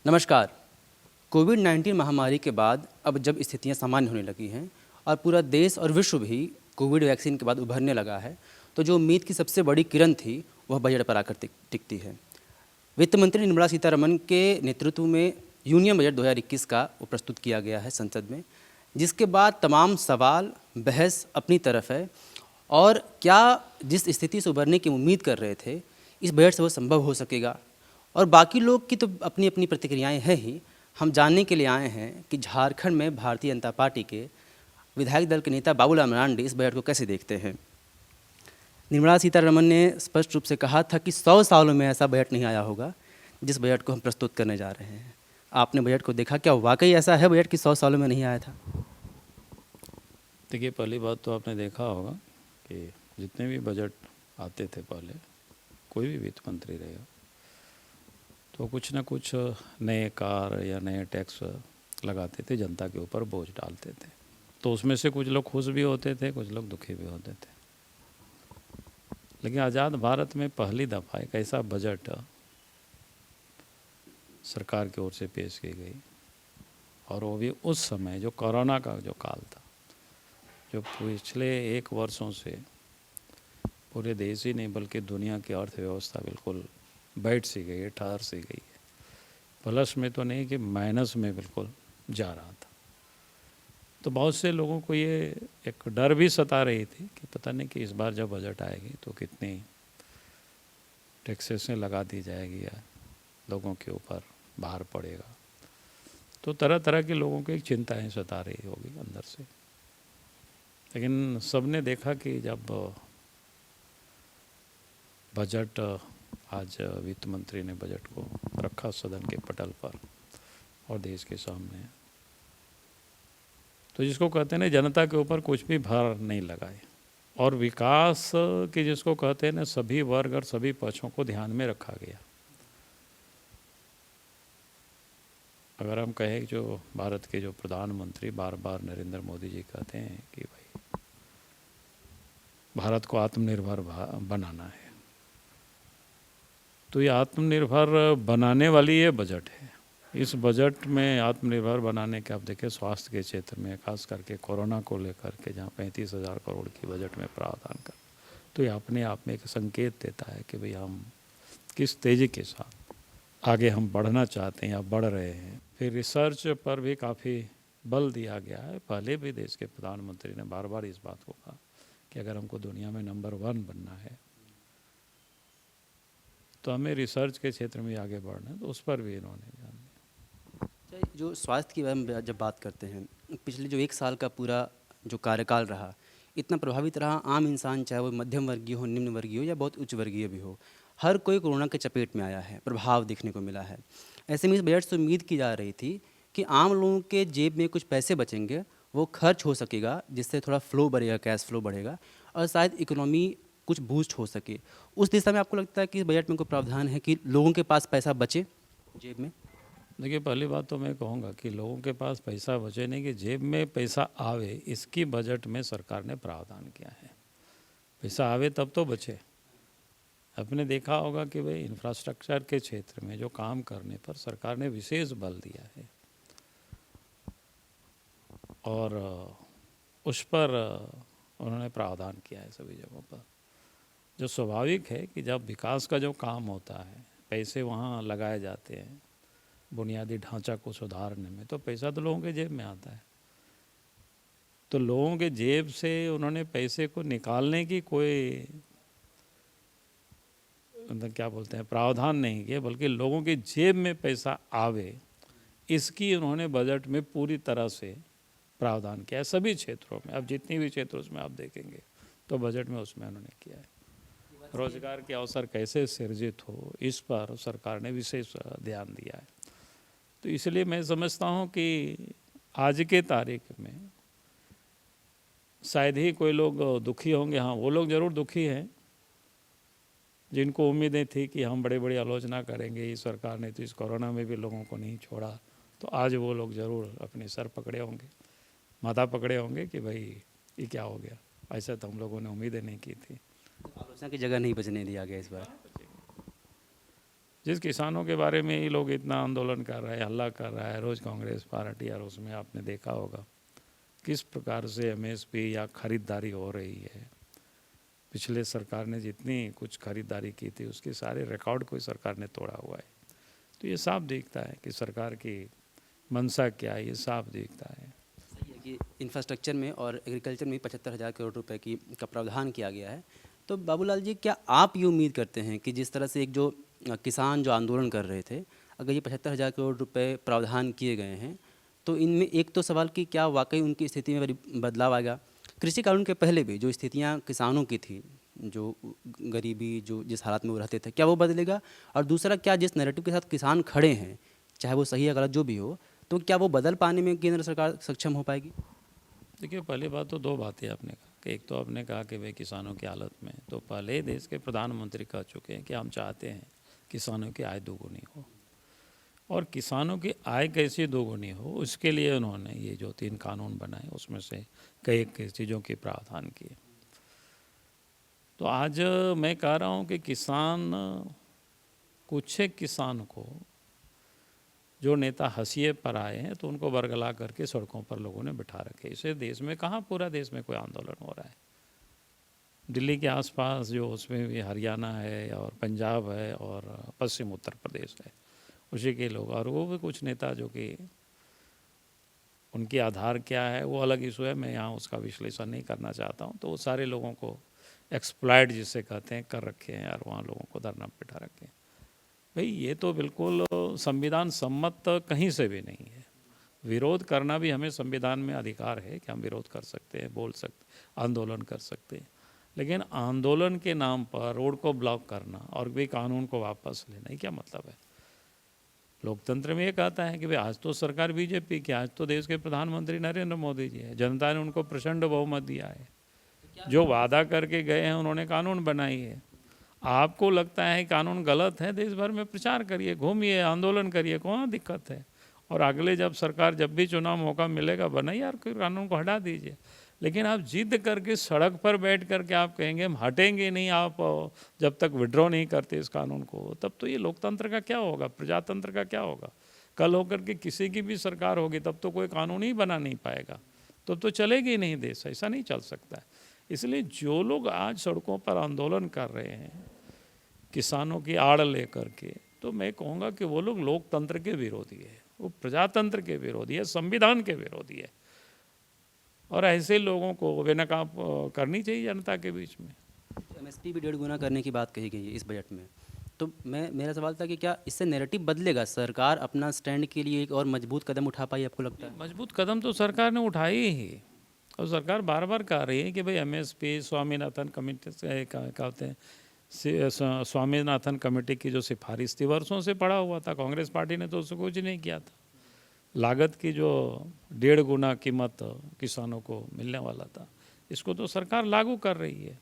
नमस्कार। कोविड-19 महामारी के बाद अब जब स्थितियां सामान्य होने लगी हैं और पूरा देश और विश्व भी कोविड वैक्सीन के बाद उभरने लगा है, तो जो उम्मीद की सबसे बड़ी किरण थी, वह बजट पर आकर टिकती है। वित्त मंत्री निर्मला सीतारमण के नेतृत्व में यूनियन बजट 2021 का वो प्रस्तुत किया गया है संसद में, जिसके बाद तमाम सवाल, बहस अपनी तरफ है और क्या जिस स्थिति से उभरने की उम्मीद कर रहे थे, इस बजट से वो संभव हो सकेगा। और बाकी लोग की तो अपनी अपनी प्रतिक्रियाएं हैं ही। हम जानने के लिए आए हैं कि झारखंड में भारतीय जनता पार्टी के विधायक दल के नेता बाबूलाल मरांडी इस बजट को कैसे देखते हैं। निर्मला सीतारमण ने स्पष्ट रूप से कहा था कि 100 सालों में ऐसा बजट नहीं आया होगा जिस बजट को हम प्रस्तुत करने जा रहे हैं। आपने बजट को देखा, क्या वाकई ऐसा है बजट कि 100 सालों में नहीं आया था? देखिए, पहली बात तो आपने देखा होगा कि जितने भी बजट आते थे पहले, कोई भी वित्त मंत्री रहेगा तो कुछ ना कुछ नए कार या नए टैक्स लगाते थे, जनता के ऊपर बोझ डालते थे। तो उसमें से कुछ लोग खुश भी होते थे, कुछ लोग दुखी भी होते थे। लेकिन आज़ाद भारत में पहली दफ़ा एक ऐसा बजट सरकार की ओर से पेश की गई, और वो भी उस समय जो कोरोना का जो काल था, जो पिछले 1 वर्षों से पूरे देश ही नहीं बल्कि दुनिया की अर्थव्यवस्था बिल्कुल बैठ सी गई है, ठहर सी गई है। प्लस में तो नहीं कि माइनस में बिल्कुल जा रहा था। तो बहुत से लोगों को ये एक डर भी सता रही थी कि पता नहीं कि इस बार जब बजट आएगी तो कितनी टैक्सेस लगा दी जाएगी या लोगों के ऊपर भार पड़ेगा। तो तरह तरह के लोगों को एक चिंताएं सता रही होगी अंदर से। लेकिन सबने देखा कि जब बजट आज वित्त मंत्री ने बजट को रखा सदन के पटल पर और देश के सामने, तो जिसको कहते हैं ना, जनता के ऊपर कुछ भी भार नहीं लगाए और विकास के जिसको कहते हैं ना, सभी वर्ग और सभी पक्षों को ध्यान में रखा गया। अगर हम कहें जो भारत के जो प्रधानमंत्री बार बार नरेंद्र मोदी जी कहते हैं कि भाई भारत को आत्मनिर्भर बनाना है, तो ये आत्मनिर्भर बनाने वाली ये बजट है। इस बजट में आत्मनिर्भर बनाने के आप देखें स्वास्थ्य के क्षेत्र में, खास करके कोरोना को लेकर के जहाँ 35,000 करोड़ की बजट में प्रावधान कर, तो ये अपने आप में एक संकेत देता है कि भाई हम किस तेज़ी के साथ आगे हम बढ़ना चाहते हैं या बढ़ रहे हैं। फिर रिसर्च पर भी काफ़ी बल दिया गया है। पहले भी देश के प्रधानमंत्री ने बार बार इस बात को कहा कि अगर हमको दुनिया में नंबर 1 बनना है तो हमें रिसर्च के क्षेत्र में आगे बढ़ना है, तो उस पर भी इन्होंने ध्यान दिया। जो स्वास्थ्य की हम जब बात करते हैं, पिछले जो 1 साल का पूरा जो कार्यकाल रहा, इतना प्रभावित रहा आम इंसान, चाहे वो मध्यम वर्गीय हो, निम्न वर्गीय हो या बहुत उच्च वर्गीय भी हो, हर कोई कोरोना के चपेट में आया है, प्रभाव देखने को मिला है। ऐसे में इस बजट से उम्मीद की जा रही थी कि आम लोगों के जेब में कुछ पैसे बचेंगे, वो खर्च हो सकेगा, जिससे थोड़ा फ्लो बढ़ेगा, कैश फ्लो बढ़ेगा और शायद इकोनॉमी कुछ बूस्ट हो सके। उस दिशा में आपको लगता है कि इस बजट में कोई प्रावधान है कि लोगों के पास पैसा बचे जेब में? देखिए, पहली बात तो मैं कहूँगा कि लोगों के पास पैसा बचे नहीं कि जेब में पैसा आवे, इसकी बजट में सरकार ने प्रावधान किया है। पैसा आवे तब तो बचे। आपने देखा होगा कि भाई इंफ्रास्ट्रक्चर के क्षेत्र में जो काम करने पर सरकार ने विशेष बल दिया है और उस पर उन्होंने प्रावधान किया है सभी जगहों पर। जो स्वाभाविक है कि जब विकास का जो काम होता है, पैसे वहाँ लगाए जाते हैं बुनियादी ढांचा को सुधारने में, तो पैसा तो लोगों के जेब में आता है। तो लोगों के जेब से उन्होंने पैसे को निकालने की कोई मतलब क्या बोलते हैं प्रावधान नहीं किया, बल्कि लोगों के जेब में पैसा आवे इसकी उन्होंने बजट में पूरी तरह से प्रावधान किया है सभी क्षेत्रों में। अब जितनी भी क्षेत्र उसमें आप देखेंगे तो बजट में उसमें उन्होंने किया है। रोजगार के अवसर कैसे सृजित हो, इस पर सरकार ने विशेष ध्यान दिया है। तो इसलिए मैं समझता हूँ कि आज के तारीख में शायद ही कोई लोग दुखी होंगे। हाँ, वो लोग ज़रूर दुखी हैं जिनको उम्मीदें थी कि हम बड़े बड़ी आलोचना करेंगे, इस सरकार ने तो इस कोरोना में भी लोगों को नहीं छोड़ा, तो आज वो लोग ज़रूर अपने सर पकड़े होंगे, माथा पकड़े होंगे कि भाई ये क्या हो गया, ऐसा तो हम लोगों ने उम्मीदें नहीं की थी। आलोचना की जगह नहीं बचने दिया गया इस बार। जिस किसानों के बारे में ये लोग इतना आंदोलन कर रहे हैं, हल्ला कर रहा है रोज़ कांग्रेस पार्टी, और उसमें आपने देखा होगा किस प्रकार से एमएसपी या खरीदारी हो रही है। पिछले सरकार ने जितनी कुछ खरीदारी की थी उसके सारे रिकॉर्ड कोई सरकार ने तोड़ा हुआ है। तो ये साफ दिखता है कि सरकार की मंशा क्या है, ये साफ दिखता है। सही है कि इंफ्रास्ट्रक्चर में और एग्रीकल्चर में 75,000 करोड़ रुपए का प्रावधान किया गया है। तो बाबूलाल जी, क्या आप ये उम्मीद करते हैं कि जिस तरह से एक जो किसान जो आंदोलन कर रहे थे, अगर ये 75,000 करोड़ रुपए प्रावधान किए गए हैं तो इनमें एक तो सवाल कि क्या वाकई उनकी स्थिति में बदलाव आएगा? कृषि कानून के पहले भी जो स्थितियाँ किसानों की थी, जो गरीबी, जो जिस हालात में वो रहते थे, क्या वो बदलेगा? और दूसरा, क्या जिस नैरेटिव के साथ किसान खड़े हैं, चाहे वो सही या गलत जो भी हो, तो क्या वो बदल पाने में केंद्र सरकार सक्षम हो पाएगी? देखिए, पहली बात तो दो बातें आपने कहा कि एक तो आपने कहा कि भाई किसानों की हालत में, तो पहले ही देश के प्रधानमंत्री कह चुके हैं कि हम चाहते हैं किसानों की आय दोगुनी हो, और किसानों की आय कैसे दोगुनी हो उसके लिए उन्होंने ये जो 3 कानून बनाए उसमें से कई कई चीज़ों के प्रावधान किए। तो आज मैं कह रहा हूँ कि किसान, कुछ एक किसान को जो नेता हंसिए पर आए हैं तो उनको बरगला करके सड़कों पर लोगों ने बिठा रखे। इसे देश में कहाँ, पूरा देश में कोई आंदोलन हो रहा है। दिल्ली के आसपास जो उसमें भी हरियाणा है और पंजाब है और पश्चिम उत्तर प्रदेश है, उसी के लोग, और वो भी कुछ नेता जो कि उनकी आधार क्या है वो अलग इशू है, मैं यहाँ उसका विश्लेषण नहीं करना चाहता हूँ। तो वो सारे लोगों को एक्सप्लॉइट जिसे कहते हैं कर रखे हैं, और वहाँ लोगों को धरना बिठा रखे हैं। भाई ये तो बिल्कुल संविधान सम्मत कहीं से भी नहीं है। विरोध करना भी हमें संविधान में अधिकार है कि हम विरोध कर सकते हैं, बोल सकते, आंदोलन कर सकते हैं, लेकिन आंदोलन के नाम पर रोड को ब्लॉक करना और भी कानून को वापस लेना, ये क्या मतलब है? लोकतंत्र में ये कहता है कि भाई आज तो सरकार बीजेपी की, आज तो देश के प्रधानमंत्री नरेंद्र मोदी जी है, जनता ने उनको प्रचंड बहुमत दिया है, जो वादा करके गए हैं उन्होंने कानून बनाई है। आपको लगता है कानून गलत है, देश भर में प्रचार करिए, घूमिए, आंदोलन करिए, कौन दिक्कत है? और अगले जब सरकार, जब भी चुनाव मौका मिलेगा, बनाइए और कानून को हटा दीजिए। लेकिन आप जिद करके सड़क पर बैठ करके आप कहेंगे हम हटेंगे नहीं, आप जब तक विड्रॉ नहीं करते इस कानून को, तब तो ये लोकतंत्र का क्या होगा, प्रजातंत्र का क्या होगा? कल होकर के किसी की भी सरकार होगी तब तो कोई कानून ही बना नहीं पाएगा, तब तो चलेगी नहीं देश, ऐसा नहीं चल सकता है। इसलिए जो लोग आज सड़कों पर आंदोलन कर रहे हैं किसानों की आड़ लेकर के, तो मैं कहूँगा कि वो लोग लोकतंत्र के विरोधी है, वो प्रजातंत्र के विरोधी है, संविधान के विरोधी है, और ऐसे लोगों को बेनकाब करनी चाहिए जनता के बीच में। एमएसपी भी 1.5 गुना करने की बात कही गई है इस बजट में। तो मेरा सवाल था कि क्या इससे नैरेटिव बदलेगा? सरकार अपना स्टैंड के लिए एक और मजबूत कदम उठा पाई, आपको लगता है? मजबूत कदम तो सरकार ने उठाई ही, और सरकार बार बार कह रही है कि भाई एमएसपी, स्वामीनाथन कमेटी से कहते हैं, स्वामीनाथन कमेटी की जो सिफारिश थी वर्षों से पड़ा हुआ था, कांग्रेस पार्टी ने तो उसको कुछ नहीं किया था। लागत की जो 1.5 गुना कीमत किसानों को मिलने वाला था, इसको तो सरकार लागू कर रही है।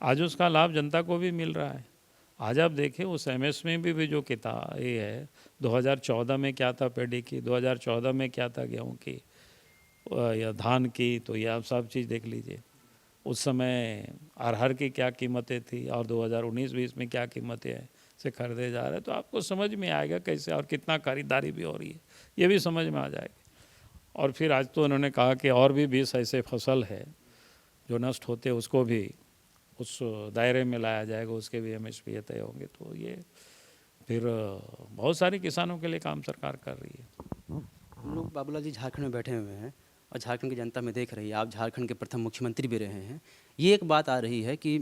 आज उसका लाभ जनता को भी मिल रहा है। आज आप देखें उस एमएस में भी जो किताब ये है, 2014 में क्या था पेडी की, 2014 में क्या था गेहूँ की या धान की, तो ये आप सब चीज़ देख लीजिए। उस समय अरहर की क्या कीमतें थी और 2019-20 में क्या कीमतें से खरीदे जा रहे हैं, तो आपको समझ में आएगा कैसे और कितना खरीदारी भी हो रही है, ये भी समझ में आ जाएगी। और फिर आज तो उन्होंने कहा कि और भी 20 ऐसे फसल है जो नष्ट होते हैं, उसको भी उस दायरे में लाया जाएगा, उसके भी एमएसपी तय होंगे। तो ये फिर बहुत सारे किसानों के लिए काम सरकार कर रही है। हम लोग बाबूलाल जी झारखंड में बैठे हुए हैं और झारखंड की जनता में देख रही है, आप झारखंड के प्रथम मुख्यमंत्री भी रहे हैं। ये एक बात आ रही है कि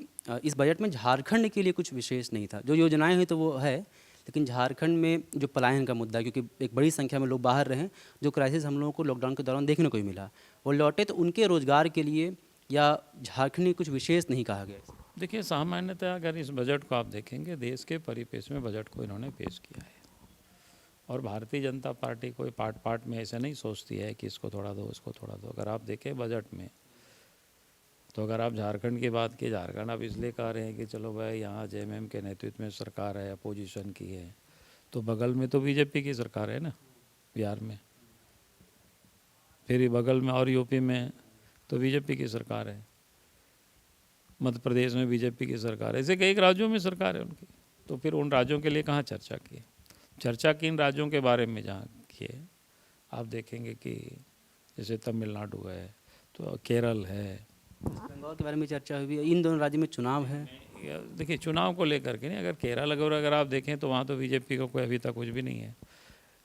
इस बजट में झारखंड के लिए कुछ विशेष नहीं था। जो योजनाएं हुई तो वो है, लेकिन झारखंड में जो पलायन का मुद्दा, क्योंकि एक बड़ी संख्या में लोग बाहर रहे, जो क्राइसिस हम लोगों को लॉकडाउन के दौरान देखने को ही मिला, वो लौटे, तो उनके रोजगार के लिए या झारखंड में कुछ विशेष नहीं कहा गया। देखिए, सामान्यतः अगर इस बजट को आप देखेंगे, देश के परिपेक्ष में बजट को इन्होंने पेश किया है, और भारतीय जनता पार्टी कोई पार्ट पार्ट में ऐसे नहीं सोचती है कि इसको थोड़ा दो, इसको थोड़ा दो। अगर आप देखें बजट में, तो अगर आप झारखंड की बात की, झारखंड आप इसलिए कह रहे हैं कि चलो भाई यहाँ जेएमएम के नेतृत्व में सरकार है, अपोजिशन की है, तो बगल में तो बीजेपी की सरकार है ना, बिहार में, फिर बगल में और यूपी में तो बीजेपी की सरकार है, मध्य प्रदेश में बीजेपी की सरकार है, ऐसे कई राज्यों में सरकार है उनकी। तो फिर उन राज्यों के लिए कहाँ चर्चा की? चर्चा किन राज्यों के बारे में जहाँ किए, आप देखेंगे कि जैसे तमिलनाडु है, तो केरल है, बंगाल के बारे में चर्चा हुई है। इन दोनों राज्यों में चुनाव है। देखिए चुनाव को लेकर के नहीं, अगर केरल अगर आप देखें तो वहाँ तो बीजेपी का कोई अभी तक कुछ भी नहीं है।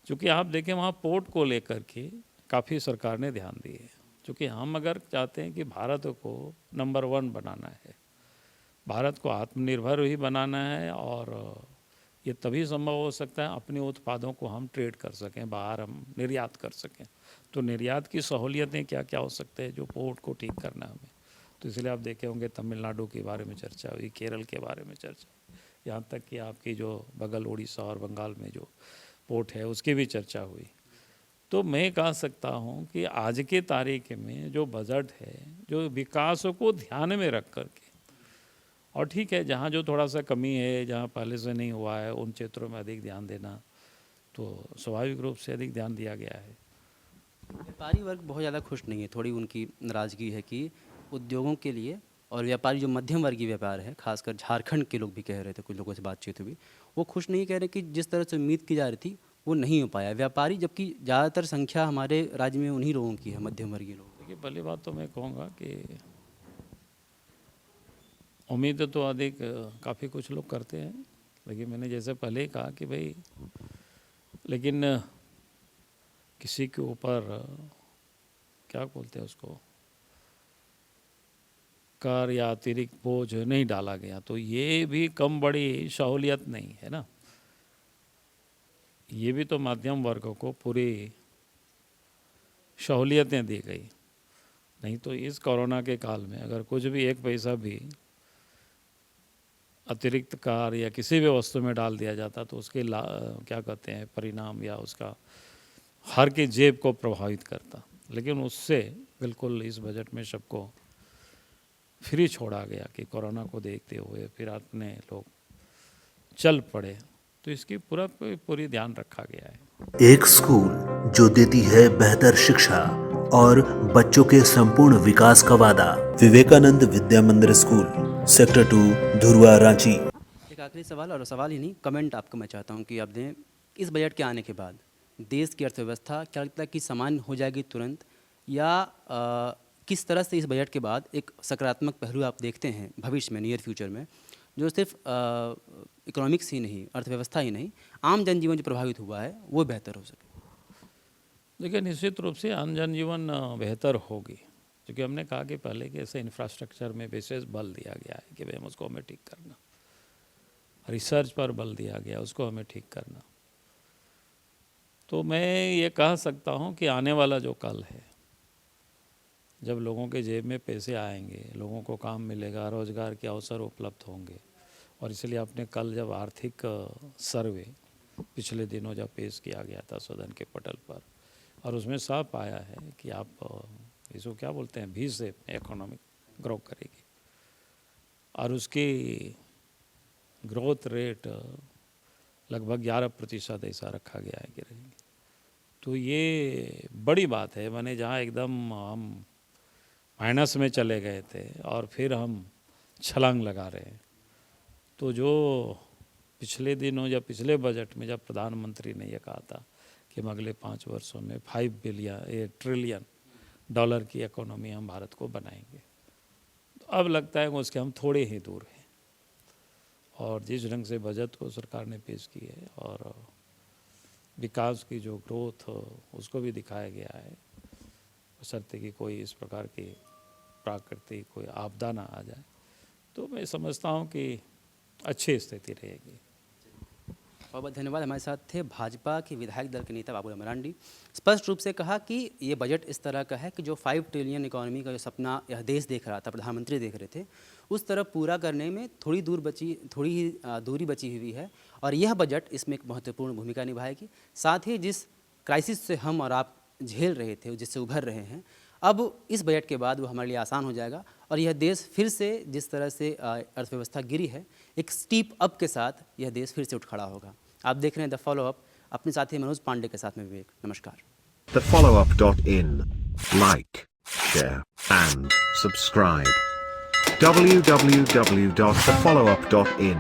चूँकि आप देखें वहाँ पोर्ट को लेकर के काफ़ी सरकार ने ध्यान दी है। चूँकि हम अगर चाहते हैं कि भारत को नंबर 1 बनाना है, भारत को आत्मनिर्भर ही बनाना है, और ये तभी संभव हो सकता है अपने उत्पादों को हम ट्रेड कर सकें, बाहर हम निर्यात कर सकें। तो निर्यात की सहूलियतें क्या क्या हो सकते हैं, जो पोर्ट को ठीक करना हमें। तो इसलिए आप देखे होंगे तमिलनाडु के बारे में चर्चा हुई, केरल के बारे में चर्चा हुई, यहाँ तक कि आपकी जो बगल उड़ीसा और बंगाल में जो पोर्ट है उसकी भी चर्चा हुई। तो मैं कह सकता हूँ कि आज के तारीख में जो बजट है, जो विकास को ध्यान में रख करके, और ठीक है जहाँ जो थोड़ा सा कमी है, जहाँ पहले से नहीं हुआ है, उन क्षेत्रों में अधिक ध्यान देना, तो स्वाभाविक रूप से अधिक ध्यान दिया गया है। व्यापारी वर्ग बहुत ज़्यादा खुश नहीं है। थोड़ी उनकी नाराज़गी है कि उद्योगों के लिए और व्यापारी जो मध्यम वर्गीय व्यापार है, खासकर झारखंड के लोग भी कह रहे थे, कुछ लोगों से बातचीत हुई, वो खुश नहीं, कह रहे कि जिस तरह से उम्मीद की जा रही थी वो नहीं हो पाया व्यापारी, जबकि ज़्यादातर संख्या हमारे राज्य में उन्हीं लोगों की है, मध्यम वर्गीय लोग। देखिए पहली बात तो मैं कहूँगा कि उम्मीद तो अधिक काफ़ी कुछ लोग करते हैं, लेकिन मैंने जैसे पहले ही कहा कि भाई, लेकिन किसी के ऊपर क्या बोलते हैं उसको, कर या अतिरिक्त बोझ नहीं डाला गया, तो ये भी कम बड़ी सहूलियत नहीं है ना। ये भी तो मध्यम वर्ग को पूरी सहूलियतें दी गई। नहीं तो इस कोरोना के काल में अगर कुछ भी एक पैसा भी अतिरिक्त कार या किसी भी वस्तु में डाल दिया जाता तो उसके क्या कहते हैं परिणाम या उसका हर की जेब को प्रभावित करता। लेकिन उससे बिल्कुल इस बजट में सबको फ्री छोड़ा गया कि कोरोना को देखते हुए फिर अपने लोग चल पड़े, तो इसकी पूरी ध्यान रखा गया है। एक स्कूल जो देती है बेहतर शिक्षा और बच्चों के संपूर्ण विकास का वादा। विवेकानंद विद्या मंदिर स्कूल, सेक्टर 2, धुरवा, रांची। एक आखिरी सवाल, और सवाल ही नहीं, कमेंट आपको मैं चाहता हूँ कि आप दें, इस बजट के आने के बाद देश की अर्थव्यवस्था क्या लगता है कि सामान्य हो जाएगी तुरंत, या किस तरह से इस बजट के बाद एक सकारात्मक पहलू आप देखते हैं भविष्य में, नियर फ्यूचर में, जो सिर्फ इकोनॉमिक्स ही नहीं, अर्थव्यवस्था ही नहीं, आम जनजीवन जो प्रभावित हुआ है वो बेहतर हो सके? देखिए निश्चित रूप से आम जनजीवन बेहतर होगी, क्योंकि हमने कहा कि पहले के ऐसे इंफ्रास्ट्रक्चर में विशेष बल दिया गया है कि भाई हम उसको हमें ठीक करना, रिसर्च पर बल दिया गया उसको हमें ठीक करना। तो मैं ये कह सकता हूँ कि आने वाला जो कल है, जब लोगों के जेब में पैसे आएंगे, लोगों को काम मिलेगा, रोजगार के अवसर उपलब्ध होंगे, और इसलिए आपने कल जब आर्थिक सर्वे पिछले दिनों जब पेश किया गया था सदन के पटल पर, और उसमें साफ आया है कि आप इसको क्या बोलते हैं, भी से इकोनॉमिक ग्रो करेगी, और उसकी ग्रोथ रेट लगभग 11% ऐसा रखा गया है कि रहेंगे। तो ये बड़ी बात है, माने जहाँ एकदम हम माइनस में चले गए थे और फिर हम छलांग लगा रहे हैं। तो जो पिछले दिनों या पिछले बजट में जब प्रधानमंत्री ने यह कहा था कि हम अगले 5 वर्षों में $5 ट्रिलियन की इकोनॉमी हम भारत को बनाएंगे, तो अब लगता है कि उसके हम थोड़े ही दूर हैं। और जिस ढंग से बजट को सरकार ने पेश की है और विकास की जो ग्रोथ उसको भी दिखाया गया है, बशर्ते कि कोई इस प्रकार की प्राकृतिक कोई आपदा ना आ जाए, तो मैं समझता हूँ कि अच्छी स्थिति रहेगी। बहुत बहुत धन्यवाद। हमारे साथ थे भाजपा के विधायक दल के नेता बाबूराम मरांडी। स्पष्ट रूप से कहा कि ये बजट इस तरह का है कि जो 5 ट्रिलियन इकोनॉमी का जो सपना यह देश देख रहा था, प्रधानमंत्री देख रहे थे, उस तरफ पूरा करने में थोड़ी ही दूरी बची हुई है, और यह बजट इसमें एक महत्वपूर्ण भूमिका निभाएगी। साथ ही जिस क्राइसिस से हम और आप झेल रहे थे, जिससे उभर रहे हैं, अब इस बजट के बाद वो हमारे लिए आसान हो जाएगा, और यह देश फिर से जिस तरह से अर्थव्यवस्था गिरी है, एक स्टीप अप के साथ यह देश फिर से उठ खड़ा होगा। आप देख रहे हैं द फॉलो अप, अपने साथी मनोज पांडे के साथ में विवेक। नमस्कार। TheFollowUp.in. Like, share, and subscribe. www.thefollowup.in